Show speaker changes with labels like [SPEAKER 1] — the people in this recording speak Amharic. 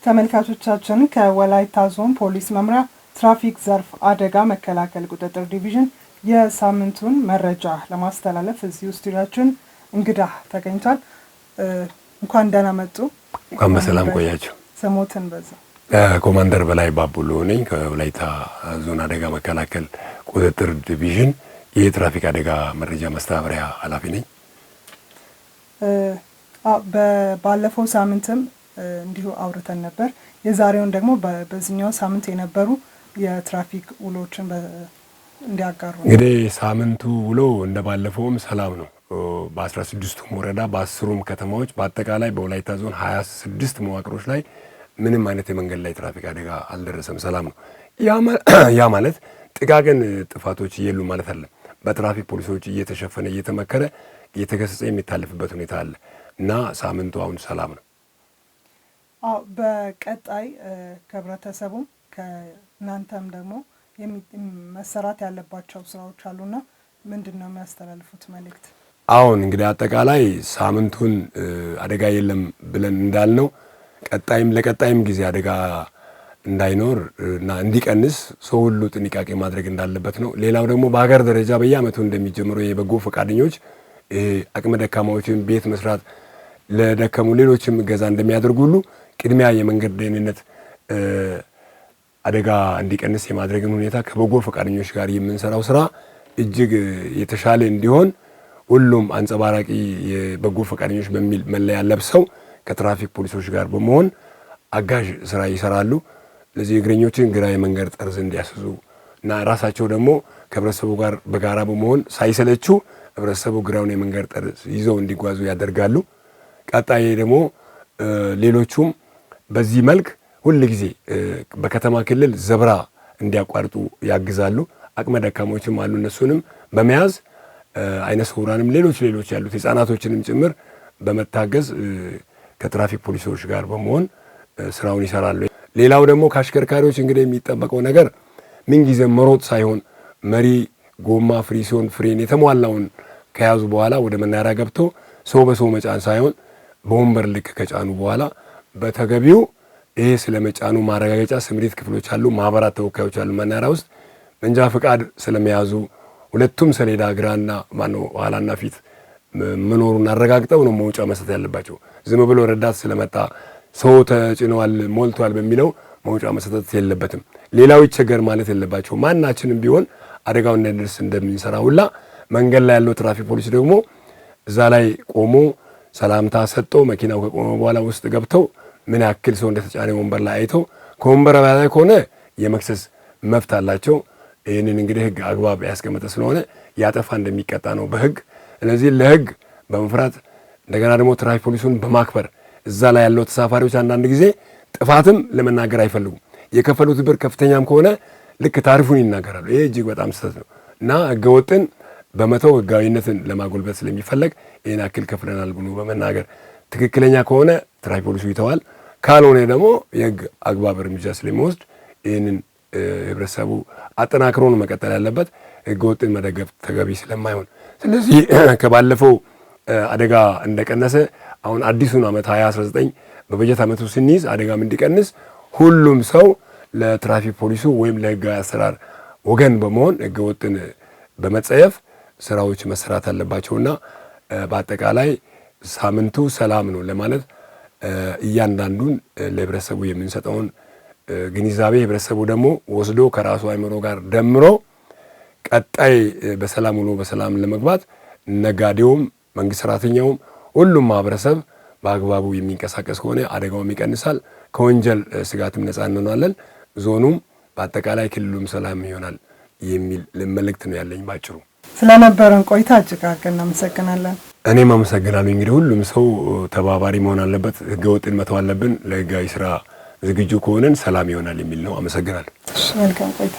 [SPEAKER 1] ተመልካቾቻችን ከወላይታ ዞን ፖሊስ መምሪያ ትራፊክ ዘርፍ አደጋ መከላከል ቁጥጥር ዲቪዥን የሳምንቱን መረጃ ለማስተላለፍ እዚህ ስቱዲዮአችን እንግዳ ተገኝቷል። እንኳን ደህና መጡ።
[SPEAKER 2] እንኳን በሰላም ቆያችሁ።
[SPEAKER 1] ሰሞተን በዛ
[SPEAKER 2] ኮማንደር በላይ ባቡሎ ነኝ ከወላይታ ዞን አደጋ መከላከል ቁጥጥር ዲቪዥን የትራፊክ አደጋ መረጃ ማስተባበሪያ ኃላፊ ነኝ።
[SPEAKER 1] ባለፈው ሳምንትም እንዲሁ አውርተን ነበር። የዛሬውን ደግሞ በዚህኛው ሳምንት የነበሩ የትራፊክ ውሎችን እንዲያጋሩ።
[SPEAKER 2] እንግዲህ ሳምንቱ ውሎ እንደባለፈውም ሰላም ነው። በ16ቱም ወረዳ በ10ሩም ከተማዎች በአጠቃላይ በወላይታ ዞን 26 መዋቅሮች ላይ ምንም አይነት የመንገድ ላይ ትራፊክ አደጋ አልደረሰም፣ ሰላም ነው። ያ ማለት ጥቃቅን ጥፋቶች የሉ ማለት አይደለም። በትራፊክ ፖሊሶች እየተሸፈነ እየተመከረ እየተገሰጸ የሚታለፍበት ሁኔታ አለ እና ሳምንቱ አሁን ሰላም ነው።
[SPEAKER 1] በቀጣይ ከህብረተሰቡም ከእናንተም ደግሞ መሰራት ያለባቸው ስራዎች አሉና ምንድነው የሚያስተላልፉት መልእክት?
[SPEAKER 2] አሁን እንግዲህ አጠቃላይ ሳምንቱን አደጋ የለም ብለን እንዳልነው ለቀጣይም ጊዜ አደጋ እንዳይኖር እና እንዲቀንስ ሰው ሁሉ ጥንቃቄ ማድረግ እንዳለበት ነው። ሌላው ደግሞ በሀገር ደረጃ በየዓመቱ እንደሚጀምረው የበጎ ፈቃደኞች አቅመ ደካማዎችን ቤት መስራት ለደከሙ ሌሎችም እገዛ እንደሚያደርጉ ሁሉ ቅድሚያ የመንገድ ደህንነት አደጋ እንዲቀንስ የማድረግን ሁኔታ ከበጎ ፈቃደኞች ጋር የምንሰራው ስራ እጅግ የተሻለ እንዲሆን ሁሉም አንጸባራቂ የበጎ ፈቃደኞች በሚል መለያ ለብሰው ከትራፊክ ፖሊሶች ጋር በመሆን አጋዥ ስራ ይሰራሉ። ለዚህ እግረኞችን ግራ የመንገድ ጠርዝ እንዲያስዙ እና ራሳቸው ደግሞ ከህብረተሰቡ ጋር በጋራ በመሆን ሳይሰለቹ ህብረተሰቡ ግራውን የመንገድ ጠርዝ ይዘው እንዲጓዙ ያደርጋሉ። ቀጣይ ደግሞ ሌሎቹም በዚህ መልክ ሁል ጊዜ በከተማ ክልል ዘብራ እንዲያቋርጡ ያግዛሉ። አቅመ ደካሞችም አሉ፣ እነሱንም በመያዝ አይነ ስውራንም ሌሎች ያሉት ህፃናቶችንም ጭምር በመታገዝ ከትራፊክ ፖሊሶች ጋር በመሆን ስራውን ይሰራሉ። ሌላው ደግሞ ከአሽከርካሪዎች እንግዲህ የሚጠበቀው ነገር ምንጊዜ መሮጥ ሳይሆን መሪ ጎማ ፍሪሲዮን ፍሬን የተሟላውን ከያዙ በኋላ ወደ መናኸሪያ ገብቶ ሰው በሰው መጫን ሳይሆን በወንበር ልክ ከጫኑ በኋላ በተገቢው ይሄ ስለመጫኑ ማረጋገጫ ስምሪት ክፍሎች አሉ፣ ማህበራት ተወካዮች አሉ መናኸሪያ ውስጥ መንጃ ፈቃድ ስለመያዙ ሁለቱም ሰሌዳ ግራና ኋላና ፊት መኖሩን አረጋግጠው ነው መውጫ መስጠት ያለባቸው። ዝም ብሎ ረዳት ስለመጣ ሰው ተጭኗል ሞልቷል በሚለው መውጫ መስጠት የለበትም። ሌላው ይቸገር ማለት የለባቸው። ማናችንም ቢሆን አደጋው እንዳይደርስ እንደምንሰራ ሁላ መንገድ ላይ ያለው ትራፊክ ፖሊስ ደግሞ እዛ ላይ ቆሞ ሰላምታ ሰጥቶ መኪናው ከቆመ በኋላ ውስጥ ገብተው ምን ያክል ሰው እንደተጫነ ወንበር ላይ አይተው ከወንበር በላይ ከሆነ የመክሰስ መብት አላቸው። ይህንን እንግዲህ ህግ አግባብ ያስቀመጠ ስለሆነ ያጠፋ እንደሚቀጣ ነው በህግ። ስለዚህ ለህግ በመፍራት እንደገና ደግሞ ትራፊክ ፖሊሱን በማክበር እዛ ላይ ያለው ተሳፋሪዎች አንዳንድ ጊዜ ጥፋትም ለመናገር አይፈልጉም። የከፈሉት ብር ከፍተኛም ከሆነ ልክ ታሪፉን ይናገራሉ። ይሄ እጅግ በጣም ስህተት ነው እና ህገወጥን በመተው ህጋዊነትን ለማጎልበት ስለሚፈለግ ይሄን አክል ከፍለናል ብሎ በመናገር ትክክለኛ ከሆነ ትራፊክ ፖሊሱ ይተዋል፣ ካልሆነ ደግሞ የህግ አግባብ እርምጃ ስለሚወስድ ይህንን ህብረተሰቡ አጠናክሮ ነው መቀጠል ያለበት፣ ህገወጥን መደገፍ ተገቢ ስለማይሆን። ስለዚህ ከባለፈው አደጋ እንደቀነሰ አሁን አዲሱን ዓመት 2019 በበጀት ዓመቱ ስንይዝ አደጋም እንዲቀንስ ሁሉም ሰው ለትራፊክ ፖሊሱ ወይም ለህጋዊ አሰራር ወገን በመሆን ህገወጥን በመጸየፍ ስራዎች መሰራት አለባቸውና በአጠቃላይ ሳምንቱ ሰላም ነው ለማለት እያንዳንዱን ለህብረተሰቡ የምንሰጠውን ግንዛቤ ህብረተሰቡ ደግሞ ወስዶ ከራሱ አይምሮ ጋር ደምሮ ቀጣይ በሰላም ውሎ በሰላም ለመግባት ነጋዴውም መንግስት ሰራተኛውም ሁሉም ማህበረሰብ በአግባቡ የሚንቀሳቀስ ከሆነ አደጋውም ይቀንሳል፣ ከወንጀል ስጋትም ነፃ እንሆናለን፣ ዞኑም በአጠቃላይ ክልሉም ሰላም ይሆናል የሚል መልእክት ነው ያለኝ ባጭሩ።
[SPEAKER 1] ስለነበረን ቆይታ እጅግ አድርገን እናመሰግናለን።
[SPEAKER 2] እኔም አመሰግናለሁ። እንግዲህ ሁሉም ሰው ተባባሪ መሆን አለበት፣ ህገወጥን መተው አለብን። ለህጋዊ ስራ ዝግጁ ከሆነን ሰላም ይሆናል የሚል ነው። አመሰግናለሁ።
[SPEAKER 1] መልካም ቆይታ።